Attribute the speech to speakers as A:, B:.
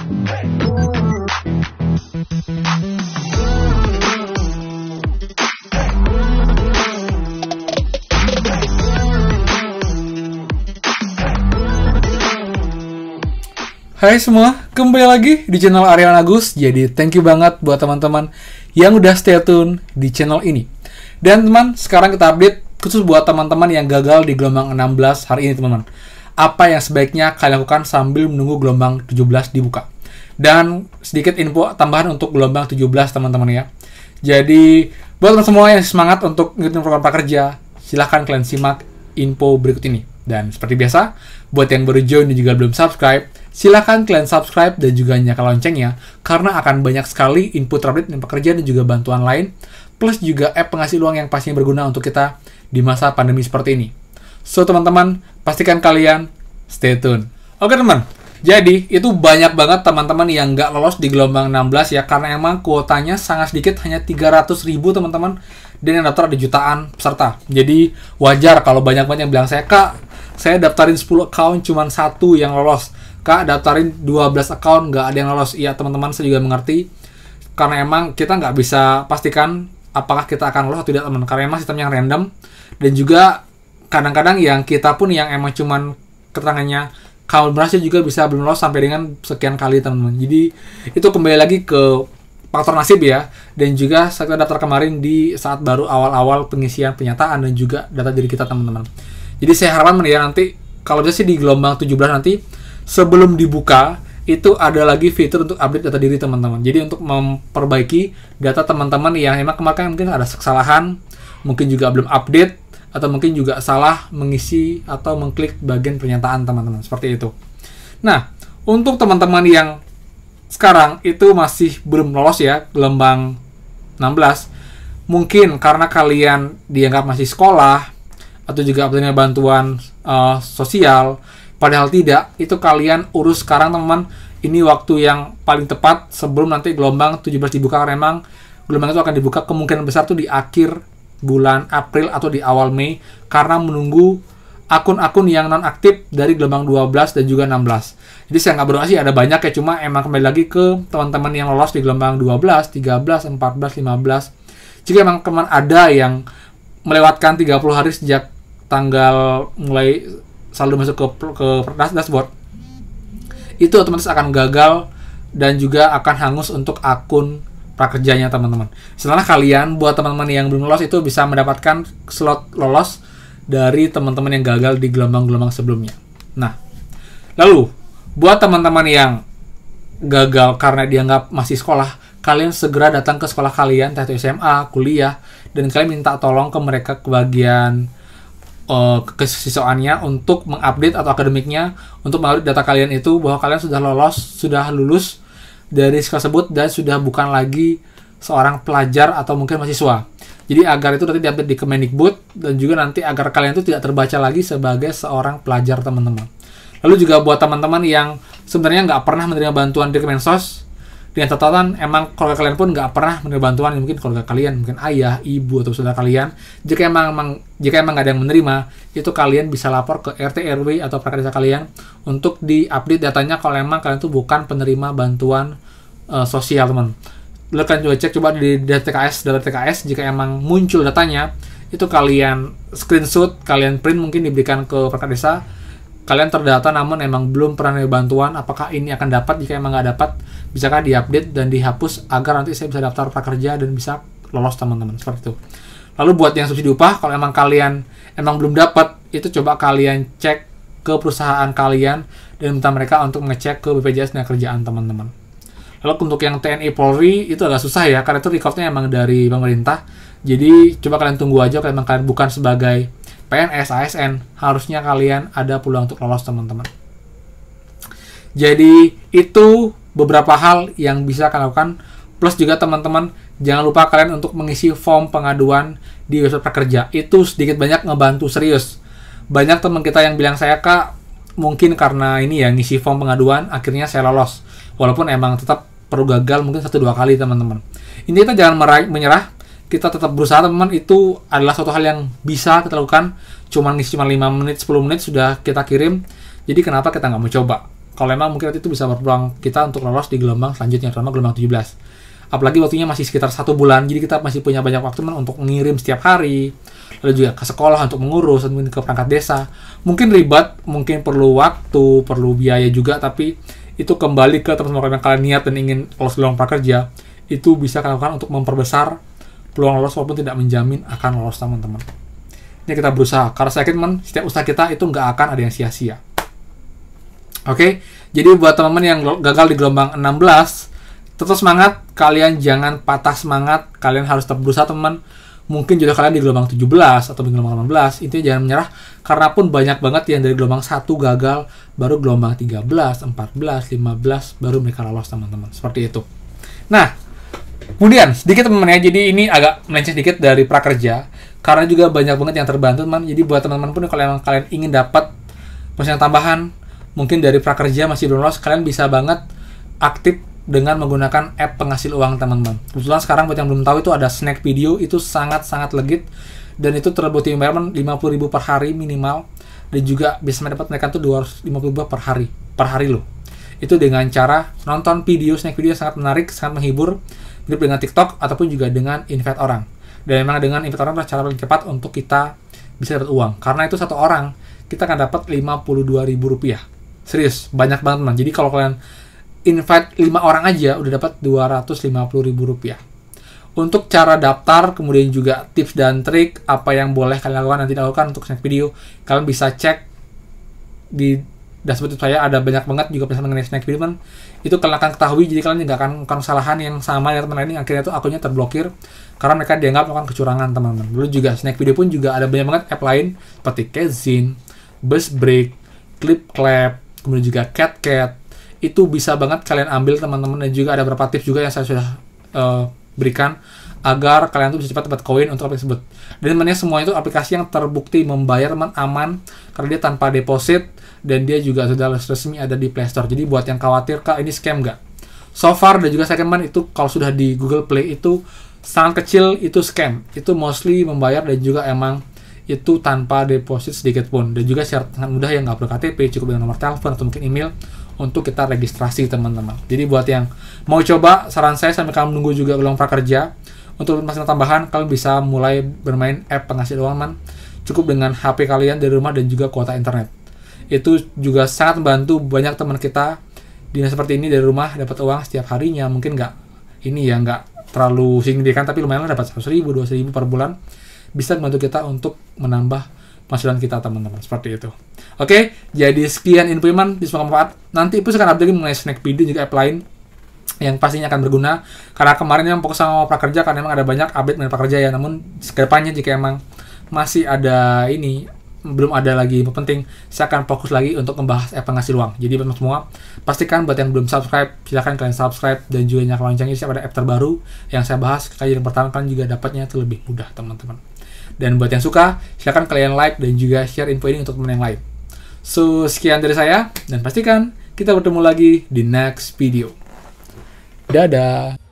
A: Hai semua, kembali lagi di channel Aryawan Agus. Jadi thank you banget buat teman-teman yang udah stay tune di channel ini. Dan teman, sekarang kita update khusus buat teman-teman yang gagal di gelombang 16 hari ini teman-teman. Apa yang sebaiknya kalian lakukan sambil menunggu gelombang 17 dibuka. Dan sedikit info tambahan untuk gelombang 17 teman-teman ya. Jadi buat teman semua yang semangat untuk ngikutin program prakerja, silahkan kalian simak info berikut ini. Dan seperti biasa, buat yang baru join dan juga belum subscribe, silahkan kalian subscribe dan juga nyalakan loncengnya, karena akan banyak sekali input terupdate dan pekerjaan dan juga bantuan lain, plus juga app penghasil uang yang pastinya berguna untuk kita di masa pandemi seperti ini. So teman-teman, pastikan kalian stay tune. Oke teman, jadi itu banyak banget teman-teman yang nggak lolos di gelombang 16 ya, karena emang kuotanya sangat sedikit, hanya 300.000 teman-teman, dan yang daftar ada jutaan peserta. Jadi wajar kalau banyak banget yang bilang Kak, saya daftarin 10 account cuman 1 yang lolos. Kak, daftarin 12 account nggak ada yang lolos. Iya teman-teman, saya juga mengerti. Karena emang kita nggak bisa pastikan apakah kita akan lolos atau tidak teman. Karena emang sistem yang random. Dan juga kadang-kadang yang kita pun yang emang cuman keterangannya kamu berhasil juga bisa belum lolos sampai dengan sekian kali teman-teman. Jadi itu kembali lagi ke faktor nasib ya. Dan juga saya daftar kemarin di saat baru awal-awal pengisian pernyataan dan juga data diri kita teman-teman. Jadi saya harapkan ya nanti kalau bisa sih di gelombang 17 nanti sebelum dibuka itu ada lagi fitur untuk update data diri teman-teman. Jadi untuk memperbaiki data teman-teman yang emang kemarin mungkin ada kesalahan, mungkin juga belum update atau mungkin juga salah mengisi atau mengklik bagian pernyataan teman-teman seperti itu. Nah, untuk teman-teman yang sekarang itu masih belum lolos ya gelombang 16, mungkin karena kalian dianggap masih sekolah atau juga penerima bantuan sosial, padahal tidak, itu kalian urus sekarang teman-teman. Ini waktu yang paling tepat sebelum nanti gelombang 17 dibuka, karena memang gelombang itu akan dibuka kemungkinan besar tuh di akhir bulan April atau di awal Mei, karena menunggu akun-akun yang non-aktif dari gelombang 12 dan juga 16. Jadi saya nggak berdoa sih ada banyak ya, cuma emang kembali lagi ke teman-teman yang lolos di gelombang 12, 13, 14, 15. Jika emang kemarin ada yang melewatkan 30 hari sejak tanggal mulai saldo masuk ke dashboard, itu otomatis akan gagal dan juga akan hangus untuk akun prakerjanya teman-teman. Setelah kalian buat teman-teman yang belum lolos itu bisa mendapatkan slot lolos dari teman-teman yang gagal di gelombang-gelombang sebelumnya. Nah, lalu buat teman-teman yang gagal karena dianggap masih sekolah, kalian segera datang ke sekolah kalian, entah itu SMA, kuliah, dan kalian minta tolong ke mereka ke bagian kesiswaannya untuk mengupdate atau akademiknya untuk mengupdate data kalian itu bahwa kalian sudah lulus dari sekolah tersebut dan sudah bukan lagi seorang pelajar atau mungkin mahasiswa. Jadi agar itu nanti diupdate di Kemendikbud dan juga nanti agar kalian itu tidak terbaca lagi sebagai seorang pelajar teman-teman. Lalu juga buat teman-teman yang sebenarnya nggak pernah menerima bantuan dari Kemensos, dengan catatan emang keluarga kalian pun nggak pernah menerima bantuan, mungkin keluarga kalian, mungkin ayah, ibu, atau saudara kalian. Jika emang nggak ada yang menerima, itu kalian bisa lapor ke RT RW atau perangkat desa kalian untuk diupdate datanya kalau emang kalian tuh bukan penerima bantuan sosial teman. Lalu kalian coba di data TKS, jika emang muncul datanya, itu kalian screenshot, kalian print, mungkin diberikan ke perangkat desa. Kalian terdata namun emang belum pernah menerima bantuan, apakah ini akan dapat? Jika emang nggak dapat, bisakah diupdate dan dihapus agar nanti saya bisa daftar prakerja dan bisa lolos teman-teman, seperti itu. Lalu buat yang subsidi upah, kalau emang kalian emang belum dapat, itu coba kalian cek ke perusahaan kalian dan minta mereka untuk ngecek ke BPJS Tenagakerjaan teman-teman. Lalu untuk yang TNI Polri itu agak susah ya, karena itu recordnya emang dari pemerintah. Jadi coba kalian tunggu aja, kalau emang kalian bukan sebagai PNS, ASN, harusnya kalian ada peluang untuk lolos teman-teman. Jadi itu beberapa hal yang bisa kalian lakukan. Plus juga teman-teman, jangan lupa kalian untuk mengisi form pengaduan di website prakerja. Itu sedikit banyak ngebantu serius. Banyak teman kita yang bilang Kak, mungkin karena ini ya ngisi form pengaduan, akhirnya saya lolos. Walaupun emang tetap perlu gagal mungkin 1-2 kali teman-teman. Ini kita jangan menyerah. Kita tetap berusaha teman-teman, itu adalah suatu hal yang bisa kita lakukan. Cuma 5 menit, 10 menit sudah kita kirim. Jadi kenapa kita nggak mau coba? Kalau emang mungkin nanti itu bisa berpeluang kita untuk lolos di gelombang selanjutnya, terutama gelombang 17. Apalagi waktunya masih sekitar 1 bulan, jadi kita masih punya banyak waktu untuk mengirim setiap hari, lalu juga ke sekolah untuk mengurus, mungkin ke perangkat desa. Mungkin ribet, mungkin perlu waktu, perlu biaya juga, tapi itu kembali ke teman-teman yang kalian niat dan ingin lolos gelombang prakerja, itu bisa kalian lakukan untuk memperbesar peluang lolos walaupun tidak menjamin akan lolos teman-teman. Ini kita berusaha, karena saya yakin setiap usaha kita itu nggak akan ada yang sia-sia. Oke, jadi buat teman-teman yang gagal di gelombang 16, tetap semangat, kalian jangan patah semangat, kalian harus tetap berusaha teman. Mungkin juga kalian di gelombang 17 atau di gelombang 18, intinya jangan menyerah, karena pun banyak banget yang dari gelombang 1 gagal, baru gelombang 13, 14, 15, baru mereka lolos teman-teman, seperti itu. Nah, kemudian sedikit teman-teman ya, jadi ini agak melenceng sedikit dari prakerja, karena juga banyak banget yang terbantu teman. Jadi buat teman-teman pun kalau kalian ingin dapat penghasilan tambahan, mungkin dari prakerja masih belum lolos, kalian bisa banget aktif dengan menggunakan app penghasil uang teman-teman. Kebetulan sekarang buat yang belum tahu itu ada Snack Video, itu sangat-sangat legit dan itu terbukti membayar 50.000 per hari minimal, dan juga bisa mendapat mereka tuh 250.000 per hari loh. Itu dengan cara nonton video Snack Video sangat menarik, sangat menghibur, mirip dengan TikTok ataupun juga dengan invite orang. Dan memang dengan invite orang adalah cara paling cepat untuk kita bisa dapat uang. Karena itu satu orang kita akan dapat Rp52.000. Serius, banyak banget teman. Jadi kalau kalian invite 5 orang aja udah dapat Rp250.000. Untuk cara daftar, kemudian juga tips dan trik apa yang boleh kalian lakukan nanti lakukan untuk Snack Video, kalian bisa cek di dashboard saya, ada banyak banget juga pesan mengenai Snack Video teman. Itu kalian akan ketahui, jadi kalian nggak akan melakukan kesalahan yang sama ya teman-teman. Ini akhirnya tuh akunnya terblokir karena mereka dianggap melakukan kecurangan teman-teman. Dulu juga Snack Video pun juga ada banyak banget app lain seperti Kezin, Buzzsbrick, Clipclap, kemudian juga CatCat. Itu bisa banget kalian ambil teman-teman, dan juga ada beberapa tips juga yang saya sudah berikan agar kalian tuh bisa cepat dapat koin untuk aplikasi tersebut. Dan temannya semua itu aplikasi yang terbukti membayar teman, aman karena dia tanpa deposit, dan dia juga sudah resmi ada di Play Store. Jadi buat yang khawatir kak ini scam nggak, so far dan juga saya teman itu kalau sudah di Google Play itu sangat kecil itu scam, itu mostly membayar dan juga emang itu tanpa deposit sedikit pun, dan juga syarat sangat mudah yang nggak perlu KTP, cukup dengan nomor telepon atau mungkin email untuk kita registrasi teman-teman. Jadi buat yang mau coba, saran saya sambil kalian menunggu juga gelombang prakerja, untuk penghasilan tambahan kalian bisa mulai bermain app penghasil uang teman. Cukup dengan HP kalian dari rumah dan juga kuota internet. Itu juga sangat membantu banyak teman kita di seperti ini dari rumah dapat uang setiap harinya. Mungkin nggak terlalu signifikan, tapi lumayan lah dapat 100.000, 200.000 per bulan. Bisa membantu kita untuk menambah penghasilan kita teman-teman, seperti itu. Oke, jadi sekian info iman, semoga bermanfaat. Nanti itu akan update mengenai Snack Video juga app lain yang pastinya akan berguna, karena kemarin yang fokus sama prakerja karena memang ada banyak update mengenai prakerja ya. Namun kedepannya jika emang masih ada belum ada lagi info penting, saya akan fokus lagi untuk membahas app penghasil uang. Jadi teman semua, pastikan buat yang belum subscribe, silahkan kalian subscribe dan juga nyalakan loncengnya siapa ada app terbaru yang saya bahas. Kajian pertama kalian juga dapatnya itu lebih mudah teman-teman. Dan buat yang suka, silahkan kalian like dan juga share info ini untuk teman yang lain. So, sekian dari saya, dan pastikan kita bertemu lagi di next video. Dadah!